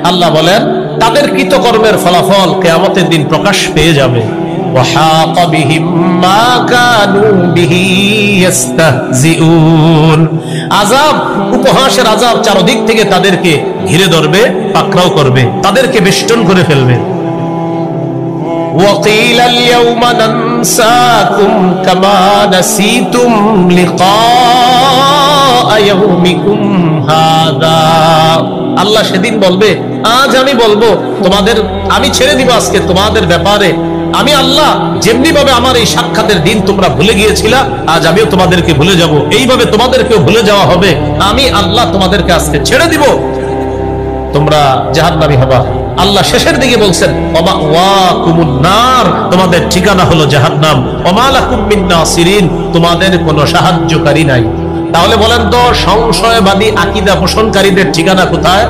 আল্লাহ বলেন তাদের কৃতকর্মের ফলাফল কিয়ামতের দিন প্রকাশ পেয়ে যাবে। وحاق بهم ما كانوا به يستهزئون। আযাব, উপহাসের আযাব চারদিক থেকে তাদেরকে ঘিরে ধরবে, পাকড়াও করবে, তাদেরকে বেষ্টন করে ফেলবে। وقيل اليوم ننساكم كما نسيتم لقاء يومكم هذا। আল্লাহ সেদিন বলবে, আজ আমি বলবো তোমাদের, আমি ছেড়ে দিব আজকে তোমাদের ব্যাপারে। আমি আল্লাহ যেমনি ভাবে আমার এই সাক্ষাতের দিন তোমরা ভুলে গিয়েছিলা, আজ আমিও তোমাদেরকে ভুলে যাব, এইভাবে তোমাদেরকেও ভুলে যাওয়া হবে। আমি আল্লাহ তোমাদেরকে আজকে ছেড়ে দিব, তোমরা জাহান্নামী হবা। আল্লাহ শেষের দিকে বলছেন তোমাদের ঠিকানা হলো জাহান্নাম, ওয়া লাকুম মিন নাসিরিন, তোমাদের কোনো সাহায্যকারী নাই। তাহলে বলেন তো সংশয়বাদী আকীদা পোষণকারীদের ঠিকানা কোথায়?